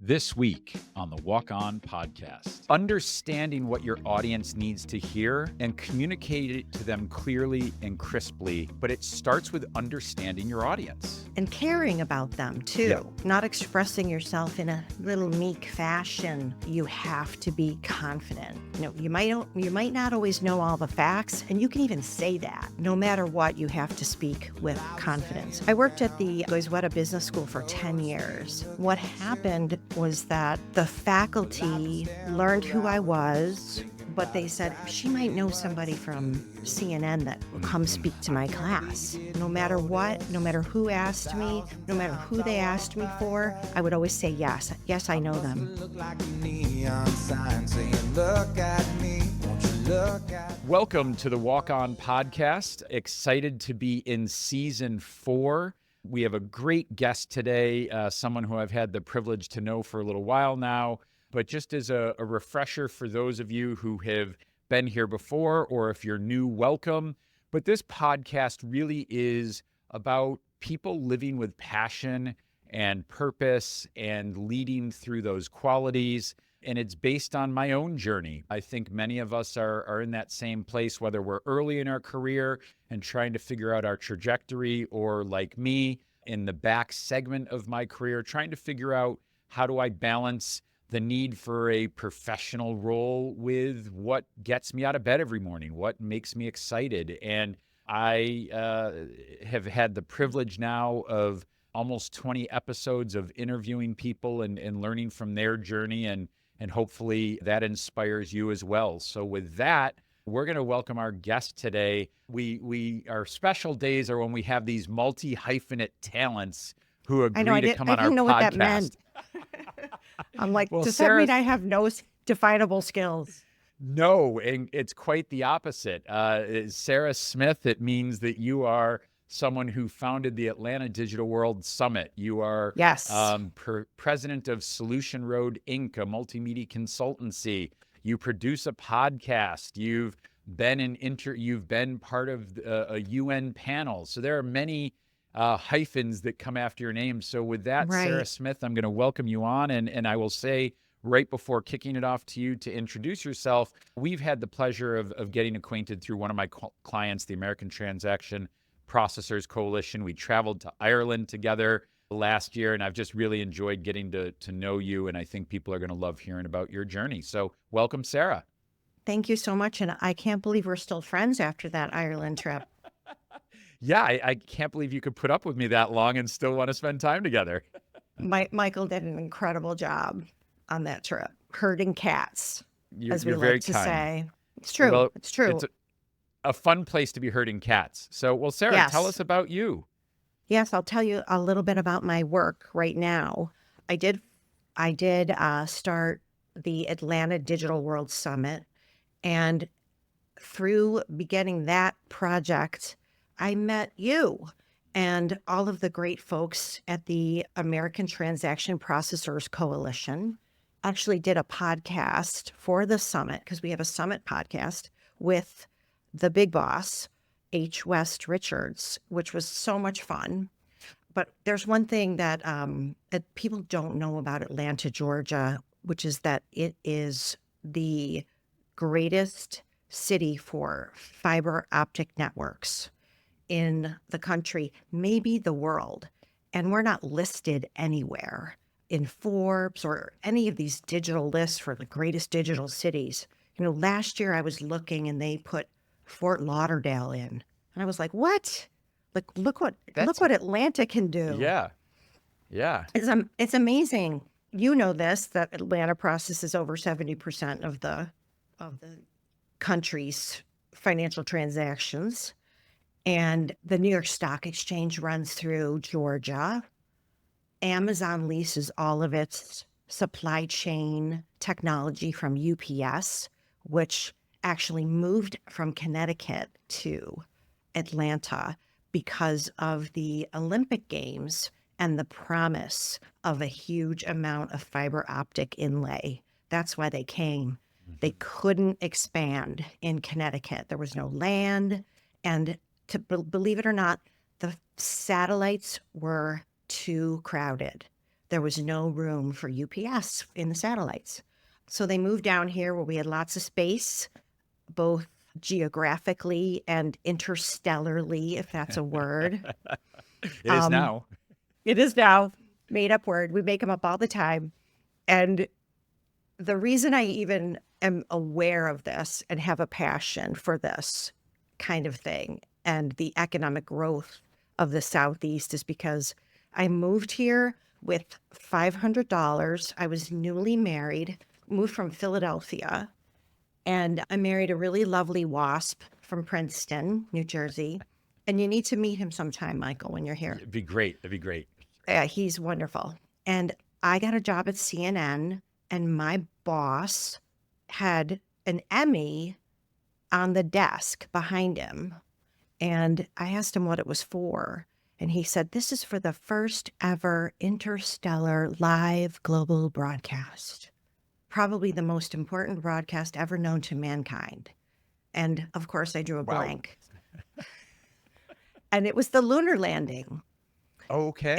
This week on the Walk On podcast, understanding what your audience needs to hear and communicate it to them clearly and crisply. But it starts with understanding your audience. And caring about them too, Yeah. not expressing yourself in a little meek fashion. You have to be confident. You might not always know all the facts, and you can even say that. No matter what, you have to speak with confidence. I worked at the Goizueta Business School for 10 years. What happened was that the faculty learned who I was, but they said, she might know somebody from CNN that will come speak to my class. No matter what, no matter who asked me, no matter who they asked me for, I would always say yes. Yes, I know them. Welcome to the Walk On podcast. Excited to be in season 4. We have a great guest today, someone who I've had the privilege to know for a little while now. But just as a refresher for those of you who have been here before, or if you're new, welcome. But this podcast really is about people living with passion and purpose and leading through those qualities. And it's based on my own journey. I think many of us are in that same place, whether we're early in our career and trying to figure out our trajectory, or like me, in the back segment of my career, trying to figure out how do I balance the need for a professional role with what gets me out of bed every morning, what makes me excited. And I have had the privilege now of almost 20 episodes of interviewing people and learning from their journey, and hopefully that inspires you as well. So with that, we're going to welcome our guest today. Our special days are when we have these multi-hyphenate talents who agree to come on our podcast. I didn't know what that meant. I'm like, well, does Sarah, that mean I have no definable skills? No, and it's quite the opposite. Sarah Smith, it means that you are someone who founded the Atlanta Digital World Summit. You are Yes. President of Solution Road, Inc., a multimedia consultancy. You produce a podcast. You've been part of a UN panel. So there are many hyphens that come after your name. So with that, Right. Sarah Smith, I'm going to welcome you on, and I will say right before kicking it off to you to introduce yourself, we've had the pleasure of getting acquainted through one of my clients, the American Transaction Processors Coalition. We traveled to Ireland together last year, and I've just really enjoyed getting to know you, and I think people are going to love hearing about your journey. So welcome, Sarah. Thank you so much. And I can't believe we're still friends after that Ireland trip. Yeah, I can't believe you could put up with me that long and still want to spend time together. Michael did an incredible job on that trip, herding cats, as we You're very like to kind. say. It's true. Well, it's true. It's a fun place to be herding cats. So, well, Sarah, Yes. Tell us about you. Yes, I'll tell you a little bit about my work right now. I did start the Atlanta Digital World Summit, and through beginning that project, I met you and all of the great folks at the American Transaction Processors Coalition. Actually did a podcast for the summit, because we have a summit podcast with the big boss, H. West Richards, which was so much fun. But there's one thing that people don't know about Atlanta, Georgia, which is that it is the greatest city for fiber optic networks in the country, maybe the world. And we're not listed anywhere in Forbes or any of these digital lists for the greatest digital cities. Last year I was looking and they put Fort Lauderdale in. And I was like, what? Like, look what Atlanta can do. Yeah. It's amazing. You know this, that Atlanta processes over 70% of the country's financial transactions. And the New York Stock Exchange runs through Georgia. Amazon leases all of its supply chain technology from UPS, which actually moved from Connecticut to Atlanta because of the Olympic Games and the promise of a huge amount of fiber optic inlay. That's why they came. They couldn't expand in Connecticut. There was no land. And believe it or not, the satellites were too crowded. there was no room for UPS in the satellites. So they moved down here where we had lots of space, both geographically and interstellarly, if that's a word. It is Um, now. it is now made up word. We make them up all the time. And the reason I even am aware of this and have a passion for this kind of thing and the economic growth of the Southeast is because I moved here with $500. I was newly married, moved from Philadelphia, and I married a really lovely WASP from Princeton, New Jersey. And you need to meet him sometime, Michael, when you're here. It'd be great. It'd be great. He's wonderful. And I got a job at CNN, and my boss had an Emmy on the desk behind him. And I asked him what it was for. And he said, "This is for the first ever interstellar live global broadcast. Probably the most important broadcast ever known to mankind." And of course, I drew a Wow. blank. And it was the lunar landing. Okay.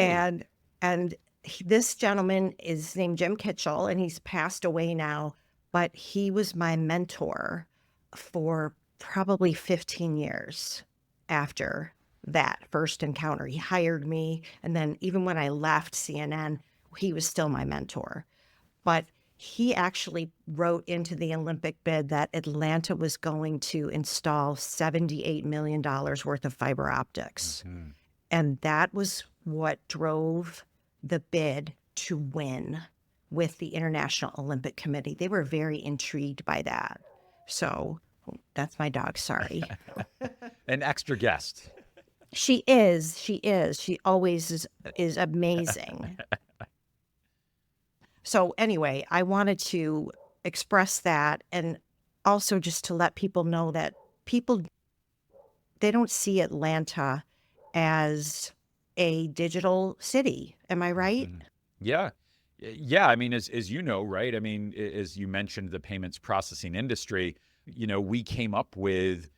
And this gentleman is named Jim Kitchell, and he's passed away now, but he was my mentor for probably 15 years after that first encounter. He hired me, and then even when I left CNN, he was still my mentor. But he actually wrote into the Olympic bid that Atlanta was going to install $78 million worth of fiber optics. Mhm. And that was what drove the bid to win with the International Olympic Committee. They were very intrigued by that. So that's my dog, sorry. An extra guest. She is. She always is amazing. So anyway, I wanted to express that, and also just to let people know that people, they don't see Atlanta as a digital city. Am I right? Mhm. Yeah. Yeah. I mean, as you know, right? I mean, as you mentioned, the payments processing industry, we came up with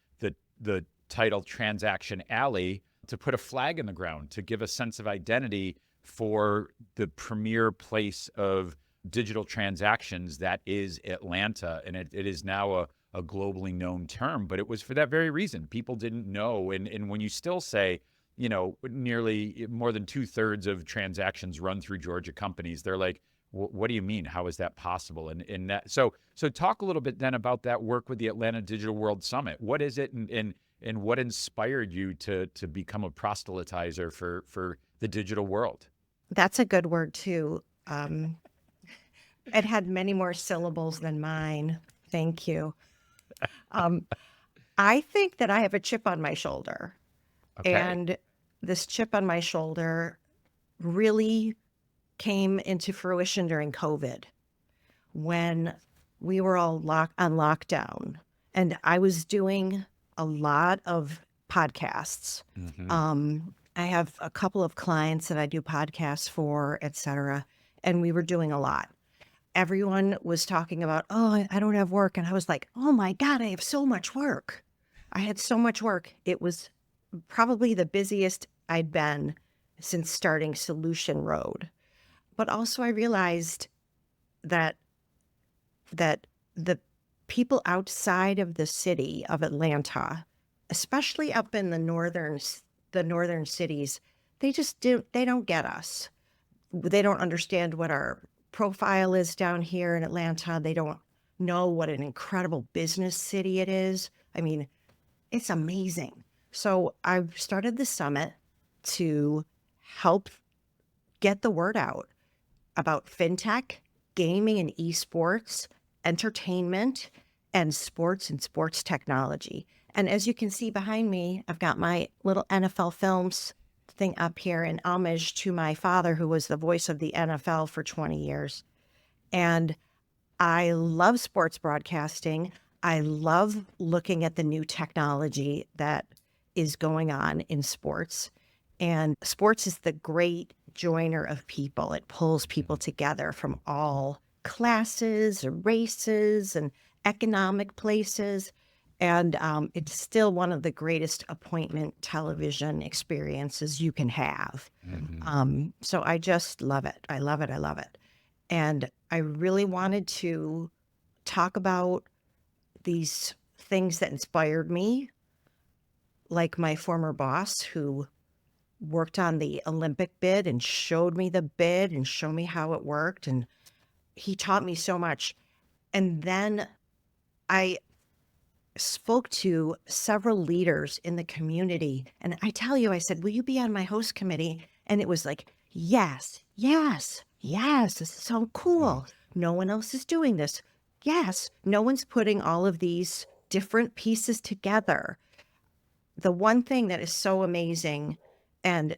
the title Transaction Alley to put a flag in the ground, to give a sense of identity for the premier place of digital transactions that is Atlanta. And it is now a globally known term, but it was for that very reason. People didn't know. And when you still say, nearly more than 2/3 of transactions run through Georgia companies, they're like, what do you mean? How is that possible? And that, so talk a little bit then about that work with the Atlanta Digital World Summit. What is it, and what inspired you to become a proselytizer for the digital world? That's a good word too. It had many more syllables than mine. Thank you. Um, I think that I have a chip on my shoulder, Okay. and this chip on my shoulder really came into fruition during COVID when we were all on lockdown, and I was doing a lot of podcasts. Hmm. I have a couple of clients that I do podcasts for, et cetera, and we were doing a lot. Everyone was talking about, "Oh, I don't have work." And I was like, "Oh my God, I have so much work." I had so much work. It was probably the busiest I'd been since starting Solution Road. But also I realized that the people outside of the city of Atlanta, especially up in the northern cities, they don't get us. They don't understand what our profile is down here in Atlanta. They don't know what an incredible business city it is. I mean, it's amazing. So I've started the summit to help get the word out about fintech, gaming and esports, entertainment, and sports technology. And as you can see behind me, I've got my little NFL Films thing up here in homage to my father, who was the voice of the NFL for 20 years. And I love sports broadcasting. I love looking at the new technology that is going on in sports. And sports is the great joiner of people. It pulls people together from all classes, races, and economic places. And it's still one of the greatest appointment television experiences you can have. So I just love it. I love it. I love it. And I really wanted to talk about these things that inspired me, like my former boss who worked on the Olympic bid and showed me the bid and showed me how it worked. And he taught me so much. And then I spoke to several leaders in the community. And I tell you, I said, will you be on my host committee? And it was like, yes, yes, yes. This is so cool. No one else is doing this. Yes, no one's putting all of these different pieces together. The one thing that is so amazing and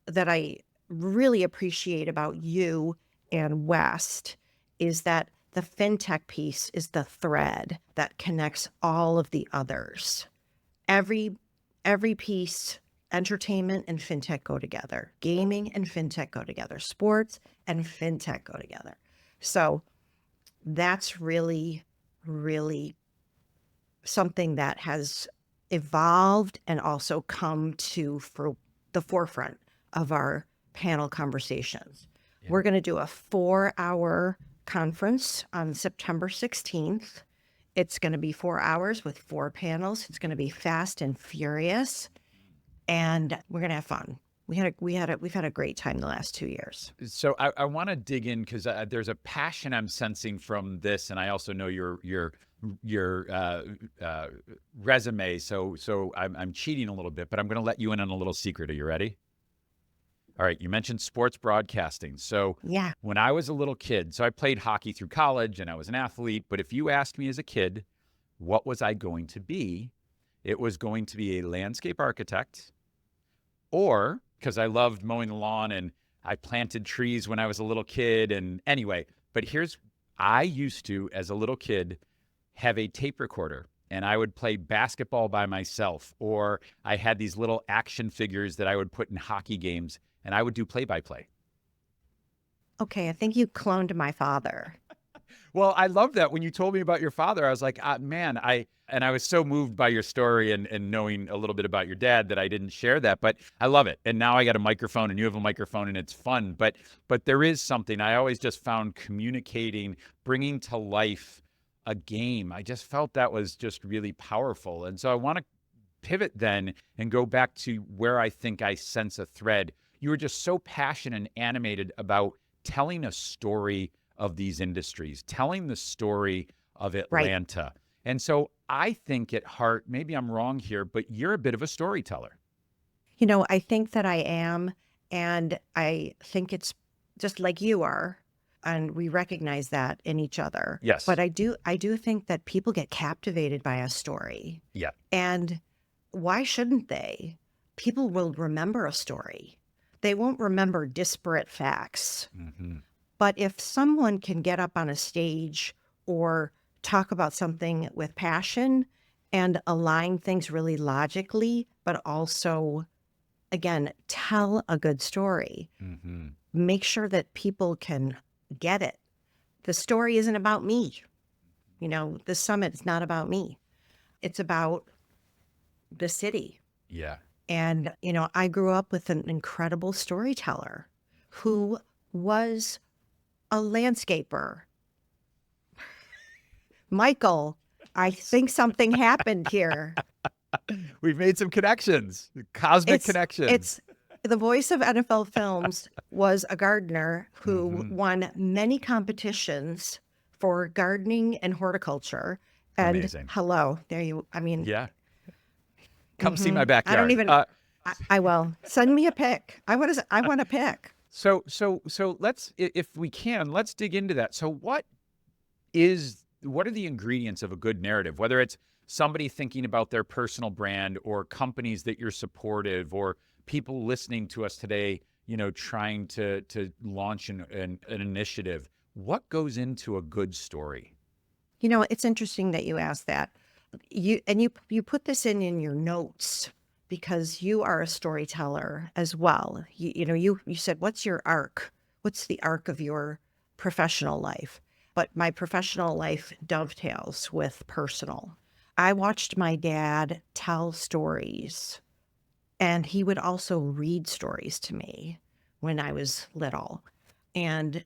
that I really appreciate about you and West is that the fintech piece is the thread that connects all of the others. Every piece, entertainment and fintech go together. Gaming and fintech go together. Sports and fintech go together. So that's really, really something that has evolved and also come to for the forefront of our panel conversations. Yeah. We're going to do a 4-hour conference on September 16th. It's going to be 4 hours with 4 panels. It's going to be fast and furious, and we're going to have fun. We've had a great time the last 2 years. So I want to dig in because there's a passion I'm sensing from this, and I also know your resume. So I'm cheating a little bit, but I'm going to let you in on a little secret. Are you ready? All right. You mentioned sports broadcasting. So Yeah. when I was a little kid, so I played hockey through college and I was an athlete. But if you asked me as a kid, what was I going to be? It was going to be a landscape architect, or because I loved mowing the lawn and I planted trees when I was a little kid. And anyway, but I used to, as a little kid, have a tape recorder and I would play basketball by myself, or I had these little action figures that I would put in hockey games and I would do play-by-play. Okay, I think you cloned my father. Well, I love that. When you told me about your father, I was like, man, I was so moved by your story and knowing a little bit about your dad that I didn't share that, but I love it. And now I got a microphone and you have a microphone and it's fun, but there is something I always just found communicating, bringing to life a game. I just felt that was just really powerful. And so I want to pivot then and go back to where I think I sense a thread. You were just so passionate and animated about telling a story of these industries, telling the story of Atlanta. Right. And so I think at heart, maybe I'm wrong here, but you're a bit of a storyteller. You know, I think that I am, and I think it's just like you are, and we recognize that in each other. Yes. But I do think that people get captivated by a story. Yeah. And why shouldn't they? People will remember a story. They won't remember disparate facts. Mm-hmm. But if someone can get up on a stage or talk about something with passion and align things really logically, but also, again, tell a good story, make sure that people can get it. The story isn't about me. You know, the summit is not about me. It's about the city. Yeah. And, you know, I grew up with an incredible storyteller who was a landscaper. Michael, I think something happened here. We've made some connections, cosmic connections. It's the voice of NFL Films was a gardener who won many competitions for gardening and horticulture. And amazing. Hello, Yeah. Come see my backyard. I don't even, I will. Send me a pic. I want a pic. So let's, if we can, let's dig into that. So what are the ingredients of a good narrative, whether it's somebody thinking about their personal brand or companies that you're supportive or people listening to us today, you know, trying to launch an initiative? What goes into a good story? You know, it's interesting that you asked that. You put this in your notes because you are a storyteller as well. You said, what's your arc? What's the arc of your professional life? But my professional life dovetails with personal. I watched my dad tell stories, and he would also read stories to me when I was little. And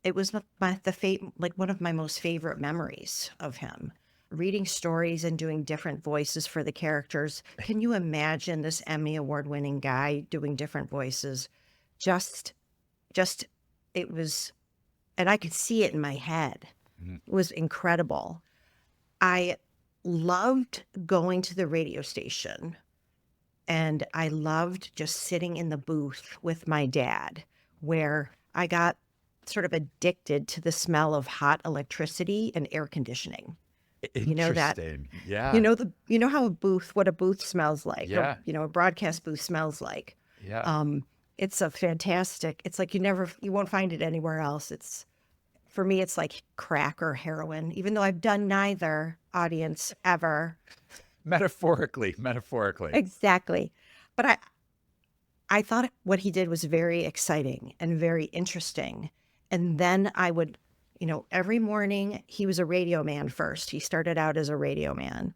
it was like one of my most favorite memories of him, reading stories and doing different voices for the characters. Can you imagine this Emmy award winning guy doing different voices? Just, just, it was, and I could see it in my head. Mhm. It was incredible. I loved going to the radio station, and I loved just sitting in the booth with my dad, where I got sort of addicted to the smell of hot electricity and air conditioning. You know that, Interesting. Yeah. you know how what a booth smells like, or, Yeah. a broadcast booth smells like. Yeah. Um, it's a fantastic, it's like you won't find it anywhere else. For me, it's like crack or heroin, even though I've done neither, audience, ever. Metaphorically. Exactly. But I thought what he did was very exciting and very interesting. And then I would, every morning he was a radio man first. He started out as a radio man.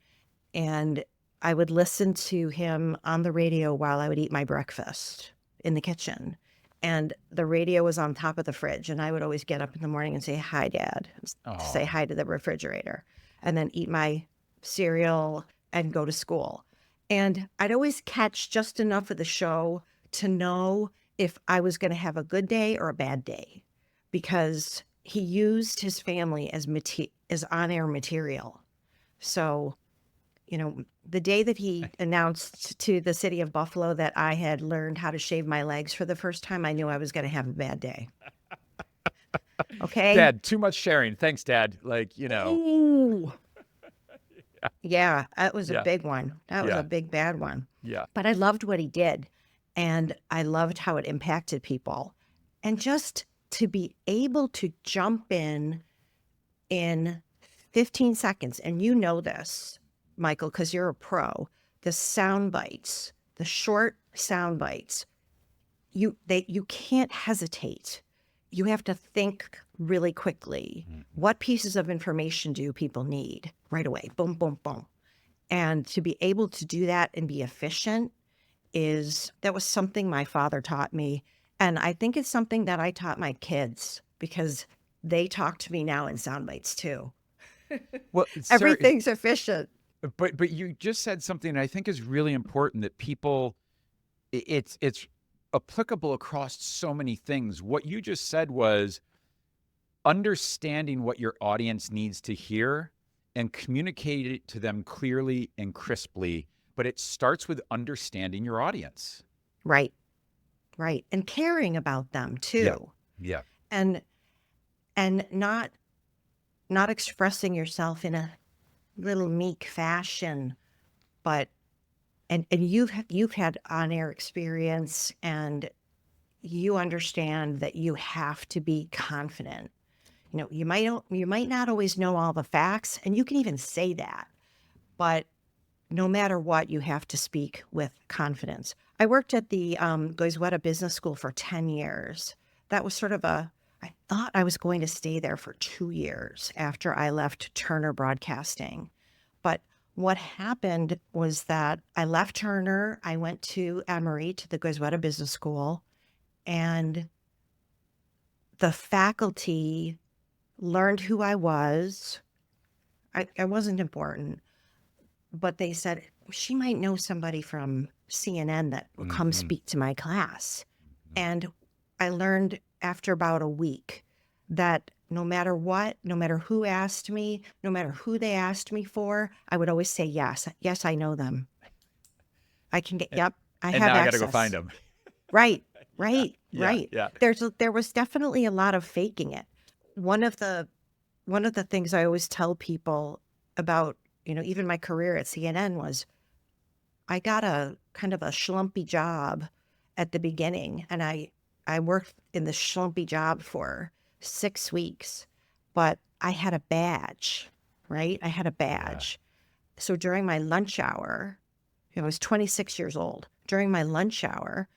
And I would listen to him on the radio while I would eat my breakfast in the kitchen. And the radio was on top of the fridge. And I would always get up in the morning and say, "Hi, Dad," to say Oh, hi to the refrigerator, and then eat my cereal and go to school. And I'd always catch just enough of the show to know if I was going to have a good day or a bad day, because he used his family as on-air material. So, the day that he announced to the city of Buffalo that I had learned how to shave my legs for the first time, I knew I was going to have a bad day. Okay. Dad, too much sharing. Thanks, Dad. Ooh. Yeah, that was a Yeah. big one. That was a Yeah. big bad one. Yeah. But I loved what he did, and I loved how it impacted people. And just to be able to jump in 15 seconds, and you know this, Michael, because you're a pro, the sound bites, the short sound bites, you can't hesitate. You have to think really quickly. What pieces of information do people need right away? Boom, boom, boom. And to be able to do that and be efficient that was something my father taught me. And I think it's something that I taught my kids, because they talk to me now in sound bites too. Well, Everything's efficient. but you just said something I think is really important, that people, it's applicable across so many things. What you just said was understanding what your audience needs to hear and communicate it to them clearly and crisply. But it starts with understanding your audience. Right. Right. And caring about them Yeah. too. Yeah. And not expressing yourself in a little meek fashion, but and you've had on-air experience, and you understand that you have to be confident. You might not always know all the facts, and you can even say that, but no matter what, you have to speak with confidence. I worked at the Goizueta Business School for 10 years. That was I thought I was going to stay there for 2 years after I left Turner Broadcasting. But what happened was that I left Turner, I went to Emory, to the Goizueta Business School, and the faculty learned who I was. I wasn't important, but they said, she might know somebody from CNN that will come speak to my class. And I learned after about a week that no matter what, no matter who asked me, no matter who they asked me for, I would always say yes. Yes, I know them. I can get, yep, I And have now I got access. to go find them. Right, right, Yeah, right. yeah. There was definitely a lot of faking it. One of the things I always tell people about, even my career at CNN, was I got a kind of a schlumpy job at the beginning, and I worked in the schlumpy job for 6 weeks, but I had a badge, right? I had a badge. So during my lunch hour, I was 26 years old. During my lunch hour,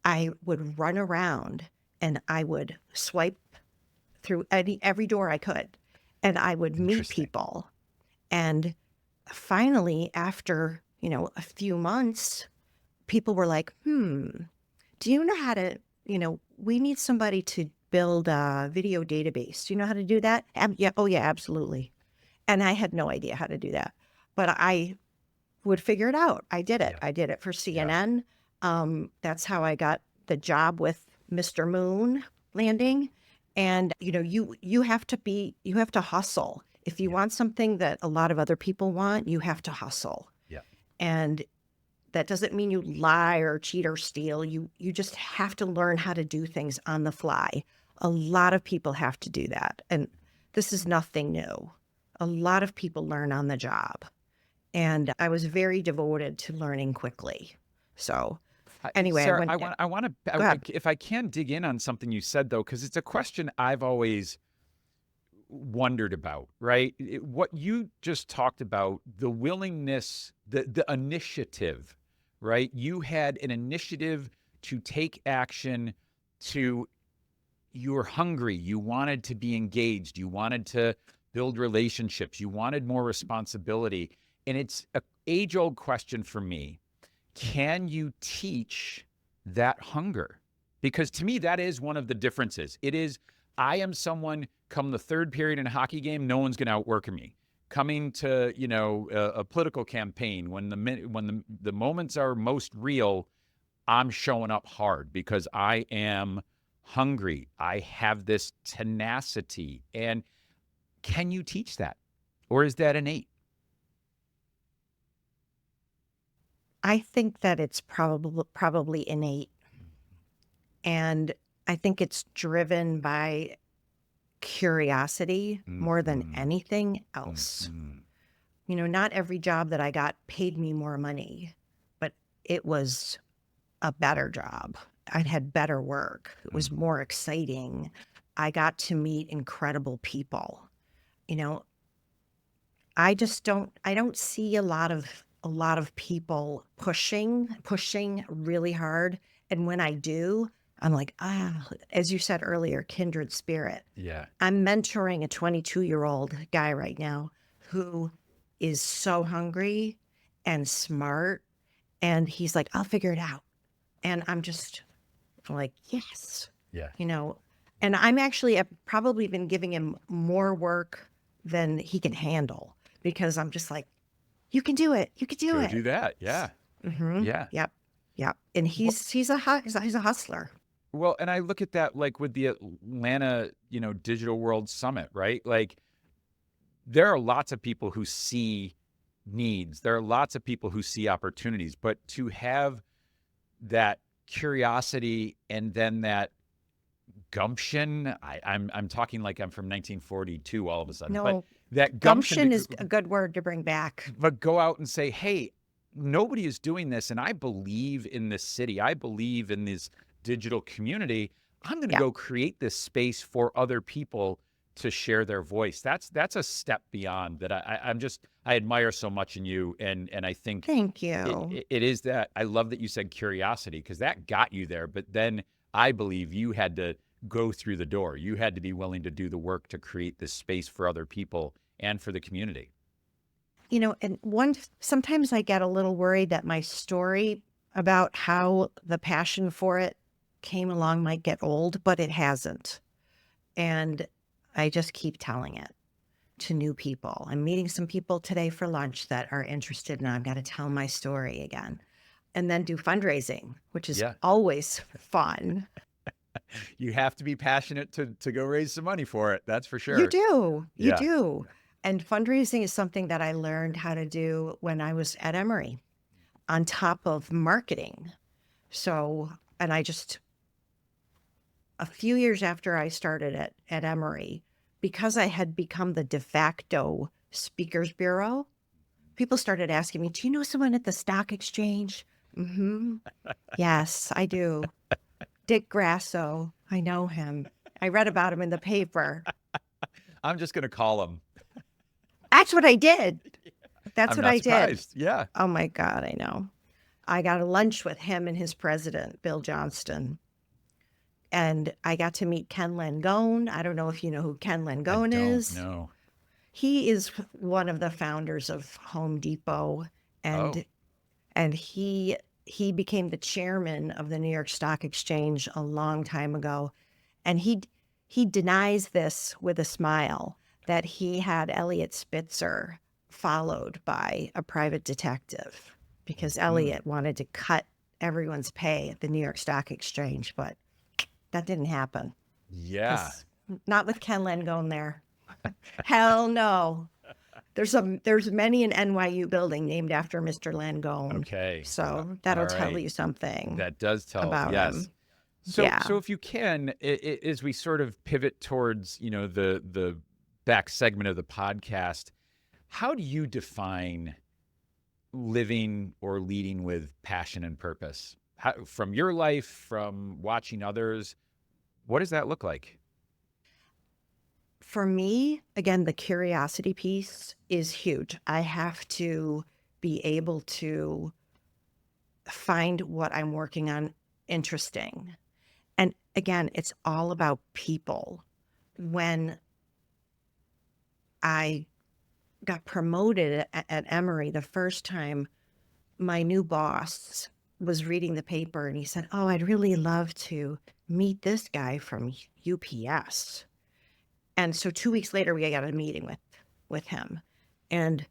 I would run around and I would swipe through every door I could, and I would meet Interesting. people. And finally, after, a few months, people were like, do you know how to, we need somebody to build a video database. Do you know how to do that? Yeah. Oh, yeah, absolutely. And I had no idea how to do that, but I would figure it out. I did it. Yeah. I did it for Yeah. CNN. That's how I got the job with Mr. Moon landing. And you have to hustle. If you Yeah. want something that a lot of other people want, you have to hustle. Yeah. And that doesn't mean you lie or cheat or steal. You just have to learn how to do things on the fly. A lot of people have to do that. And this is nothing new. A lot of people learn on the job. And I was very devoted to learning quickly. So anyway, I Sarah, went, I want go ahead. to, if I can dig in on something you said though, because it's a question I've always wondered about, right? What you just talked about, the willingness, the initiative, right? You had an initiative to take action, to you were hungry, you wanted to be engaged, you wanted to build relationships, you wanted more responsibility. And it's an age-old question for me. Can you teach that hunger? Because to me, that is one of the differences. It is, I am someone, come the third period in a hockey game, no one's going to outwork me. Coming to, a political campaign, when the moments are most real, I'm showing up hard because I am hungry. I have this tenacity. And can you teach that? Or is that innate? I think that it's probably innate. And I think it's driven by curiosity more than Mm-hmm. anything else. Mm-hmm. Not every job that I got paid me more money, but it was a better job. I had better work. It was more exciting. I got to meet incredible people. You know, I don't see a lot of people pushing really hard. And when I do, I'm like, as you said earlier, kindred spirit. Yeah. I'm mentoring a 22-year-old guy right now who is so hungry and smart. And he's like, I'll figure it out. And I'm just like, yes, Yeah. you know, and I've probably been giving him more work than he can handle because I'm just like, you can do it. You can do Go it. do that. Yeah. Yeah. Yep. Yep. And he's a hustler. Well, and I look at that like with the Atlanta, Digital World Summit, right? Like there are lots of people who see needs. There are lots of people who see opportunities, but to have that curiosity and then that gumption, I'm talking like I'm from 1942 all of a sudden, but No, that gumption gumption is a good word to bring back. but go out and say, hey, nobody is doing this. And I believe in this city. I believe in this digital community. I'm going to Yeah. go create this space for other people to share their voice. That's a step beyond that. I admire so much in you. And I think Thank you. it is that. I love that you said curiosity because that got you there. But then I believe you had to go through the door. You had to be willing to do the work to create this space for other people and for the community. And sometimes I get a little worried that my story about how the passion for it came along might get old, but it hasn't. And I just keep telling it to new people. I'm meeting some people today for lunch that are interested, and I've got to tell my story again. And then do fundraising, which is Yeah. always fun. You have to be passionate to go raise some money for it. That's for You sure. do. You Yeah. do. And fundraising is something that I learned how to do when I was at Emory on top of marketing. So, and a few years after I started at Emory, because I had become the de facto speakers bureau, people started asking me, do you know someone at the stock exchange? Yes, I do. Dick Grasso. I know him. I read about him in the paper. I'm just going to call him. That's what I did. That's I'm what not I did. surprised. Yeah. Oh my God, I know. I got a lunch with him and his president, Bill Johnston. And I got to meet Ken Langone. I don't know if you know who Ken I Langone don't is. know. he is one of the founders of Home Depot, Oh, and he became the chairman of the New York Stock Exchange a long time ago, and he denies this with a smile that he had Elliot Spitzer followed by a private detective because mhm. Elliot wanted to cut everyone's pay at the New York Stock Exchange, but that didn't happen Yeah. because not with Ken Langone there. Hell no. There's many an NYU building named after Mr. Langone. Okay. So All that'll tell right. you something That does tell. about Yes. him. So Yeah. if you can, as we sort of pivot towards, the back segment of the podcast, how do you define living or leading with passion and purpose? From your life, from watching others, what does that look like? For me, again, the curiosity piece is huge. I have to be able to find what I'm working on interesting. And again, it's all about people. When I got promoted at Emory the first time, my new boss was reading the paper and he said, "Oh, I'd really love to meet this guy from UPS." And so 2 weeks later, we got a meeting with him, and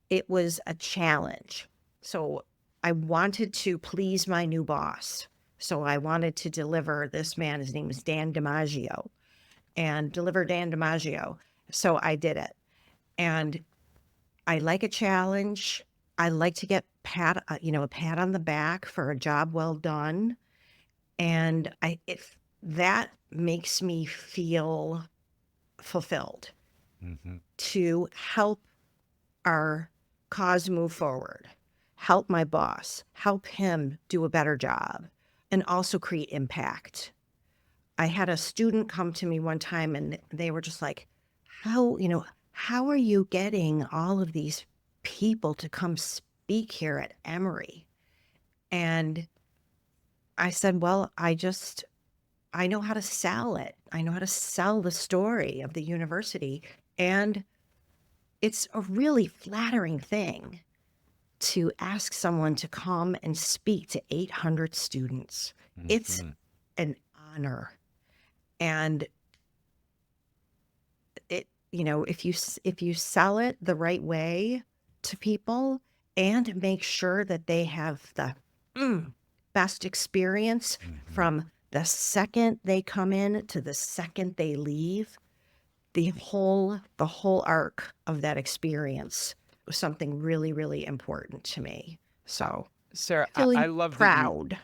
it was a challenge. So I wanted to please my new boss. So I wanted to deliver this man. His name is Dan DiMaggio, and deliver Dan DiMaggio. So I did it, and I like a challenge. I like to get a pat on the back for a job well done, and if that makes me feel fulfilled Hmm. to help our cause move forward, help my boss, help him do a better job, and also create impact. I had a student come to me one time and they were just like, how are you getting all of these people to come speak here at Emory? And I said, well, I know how to sell it. I know how to sell the story of the university. And it's a really flattering thing to ask someone to come and speak to 800 students. It's Hmm. an honor. And if you sell it the right way to people and make sure that they have the best experience Hmm. from the second they come in to the second they leave, the whole arc of that experience was something really, really important to me. So Sarah, I feeling love that you. proud,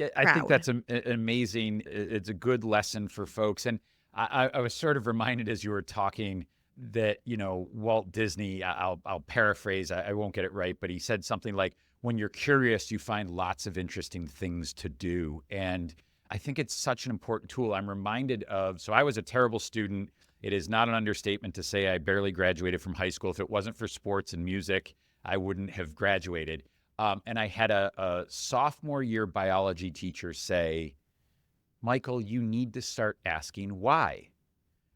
I think proud. that's an amazing. It's a good lesson for folks, and I was sort of reminded as you were talking that Walt Disney. I'll paraphrase. I won't get it right, but he said something like, "When you're curious, you find lots of interesting things to do," and I think it's such an important tool. I'm reminded of. So I was a terrible student. It is not an understatement to say I barely graduated from high school. If it wasn't for sports and music, I wouldn't have graduated. And I had a sophomore year biology teacher say, "Michael, you need to start asking why."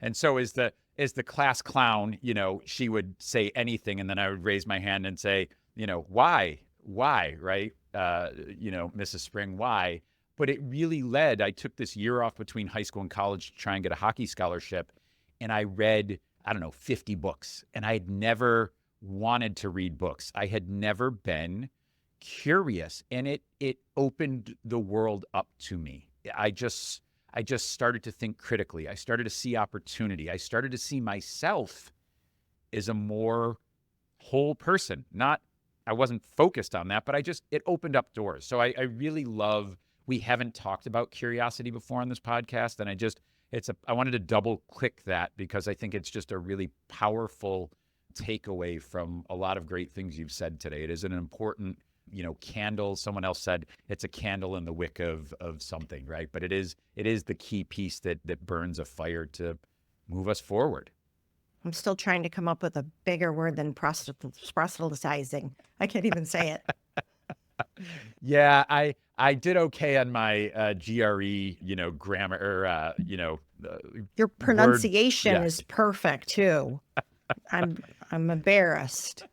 And so as the class clown, she would say anything, and then I would raise my hand and say, why, right? Mrs. Spring, why? But it really led. I took this year off between high school and college to try and get a hockey scholarship, and I read, I don't know, 50 books, and I had never wanted to read books. I had never been curious, and it opened the world up to me. I just started to think critically. I started to see opportunity. I started to see myself as a more whole person. Not, I wasn't focused on that, but it opened up doors. So I really love, we haven't talked about curiosity before on this podcast. And I wanted to double click that because I think it's just a really powerful takeaway from a lot of great things you've said today. It is an important, candle. Someone else said it's a candle in the wick of something, right? But it is the key piece that burns a fire to move us forward. I'm still trying to come up with a bigger word than proselytizing. I can't even say it. Yeah, I did okay on my GRE, grammar or Your word. pronunciation Yeah. is perfect too. I'm I'm embarrassed.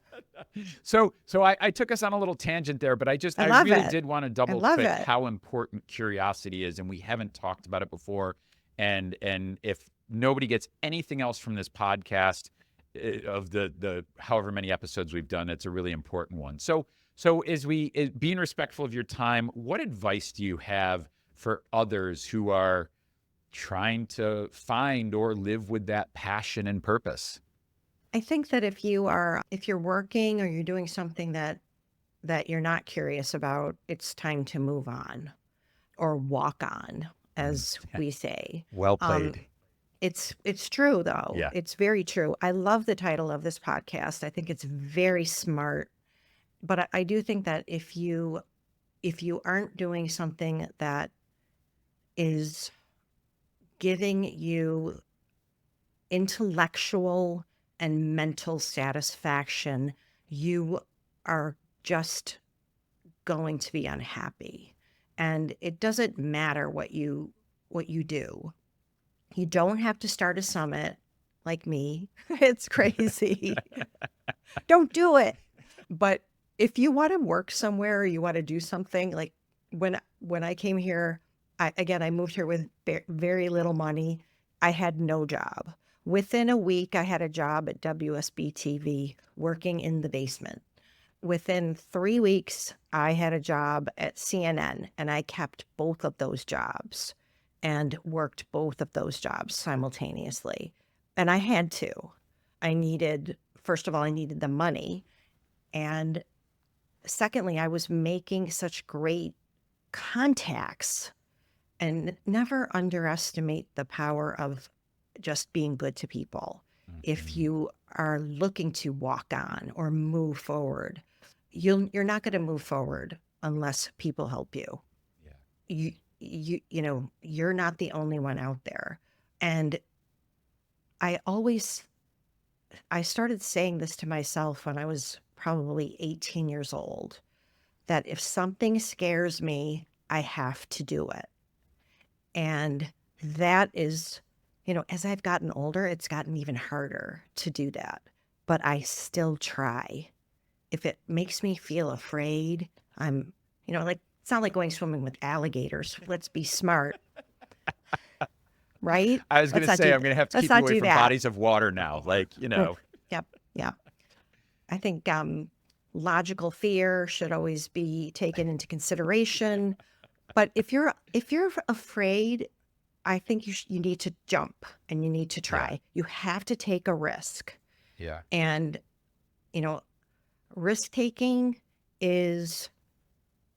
So I took us on a little tangent there, but I I love really it. did want to I double love click it. how important curiosity is, and we haven't talked about it before. And if nobody gets anything else from this podcast, of the however many episodes we've done, it's a really important one. So being respectful of your time, what advice do you have for others who are trying to find or live with that passion and purpose? I think that if you're working or you're doing something that you're not curious about, it's time to move on or walk on, Mm. as we say. Well Um, played. it's true though. Yeah. It's very true. I love the title of this podcast. I think it's very smart. But I do think that if you aren't doing something that is giving you intellectual and mental satisfaction, you are just going to be unhappy. And it doesn't matter what you do. You don't have to start a summit like me. It's crazy. Don't do it. But if you want to work somewhere or you want to do something like when I came here, I moved here with very little money. I had no job. Within a week, I had a job at WSB TV working in the basement. Within 3 weeks, I had a job at CNN, and I kept both of those jobs and worked both of those jobs simultaneously. And I had to. First of all, I needed the money. And secondly, I was making such great contacts, and never underestimate the power of just being good to people. If Mhm. you are looking to walk on or move forward, you're not going to move forward unless people help you. Yeah. You're not the only one out there. And I always I started saying this to myself when I was probably 18 years old, that if something scares me, I have to do it. And that is, as I've gotten older, it's gotten even harder to do that. But I still try. If it makes me feel afraid, like, it's not like going swimming with alligators. Let's be smart, right? I was going Let's to not say, do I'm going to have to let's keep you not away do from that. bodies of water now. Yep. Yeah. I think logical fear should always be taken into consideration. But if you're afraid, I think you need to jump and you need to Yeah. try. You have to take a risk. Yeah. And, you know, risk taking is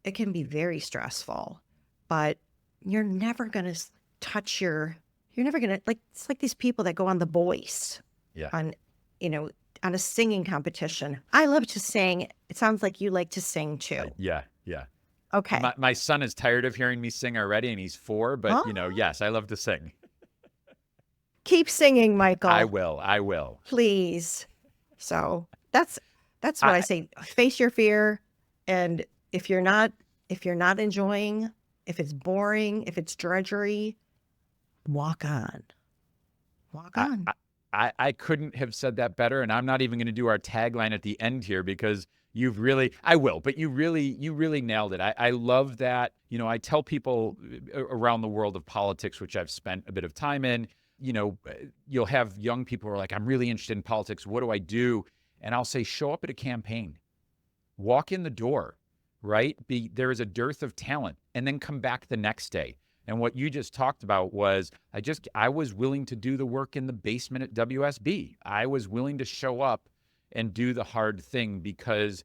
it can be very stressful, but you're never going to touch you're never going to like it's like these people that go on The Voice Yeah. on, you know, on a singing competition. I love to sing. It sounds like you like to sing too. Yeah. Yeah. Okay. My son is tired of hearing me sing already, and he's 4, but, Huh? yes, I love to sing. Keep singing, I Michael, will. I will. please. So that's what I I say. Face your fear. And if you're not enjoying, if it's boring, if it's drudgery, walk on. Walk I on. I couldn't have said that better, and I'm not even gonna do our tagline at the end here because I will, but you really nailed it. I love that. I tell people around the world of politics, which I've spent a bit of time in, you'll have young people who are like, "I'm really interested in politics. What do I do?" And I'll say, "Show up at a campaign. Walk in the door, right? There is a dearth of talent, and then come back the next day." And what you just talked about was I was willing to do the work in the basement at WSB. I was willing to show up and do the hard thing because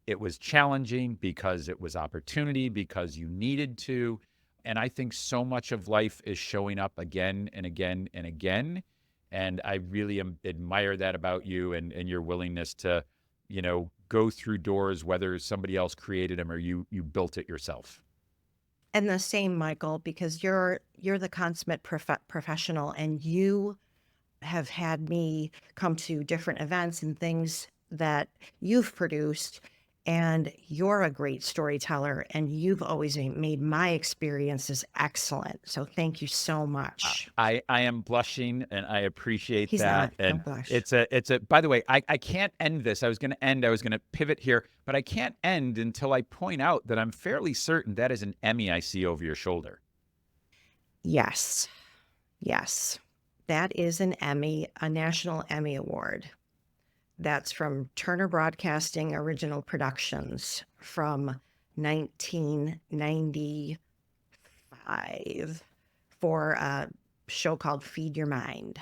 it was challenging, because it was opportunity, because you needed to. And I think so much of life is showing up again and again and again. And I really admire that about you and your willingness to, go through doors, whether somebody else created them or you built it yourself. And the same, Michael, because you're the consummate professional, and you have had me come to different events and things that you've produced. And you're a great storyteller, and you've always made my experiences excellent. So thank you so much. I am blushing, and I appreciate He's that. not. And Don't blush. it's a, by the way, I can't end this. I was going to pivot here, but I can't end until I point out that I'm fairly certain that is an Emmy I see over your shoulder. Yes. Yes. That is an Emmy, a National Emmy Award. That's from Turner Broadcasting Original Productions from 1995 for a show called Feed Your Mind,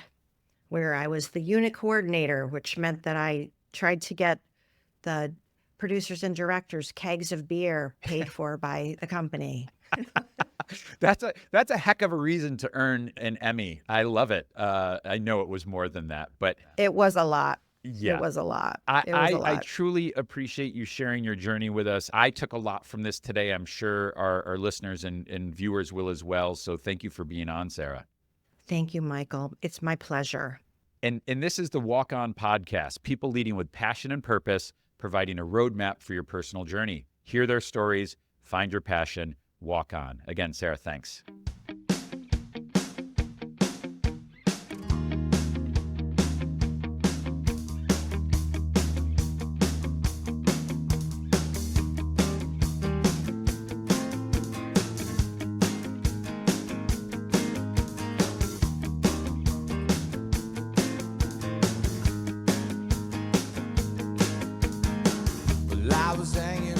where I was the unit coordinator, which meant that I tried to get the producers and directors kegs of beer paid for by the company. That's a heck of a reason to earn an Emmy. I love it. I know it was more than that, but It was a lot. yeah. It was a lot. I, It was a I lot. truly appreciate you sharing your journey with us. I took a lot from this today. I'm sure our listeners and viewers will as well. So thank you for being on, Sarah. Thank you, Michael. It's my pleasure. And this is the Walk On Podcast, people leading with passion and purpose, providing a roadmap for your personal journey. Hear their stories, find your passion, walk on. Again, Sarah, thanks. Well, I was hanging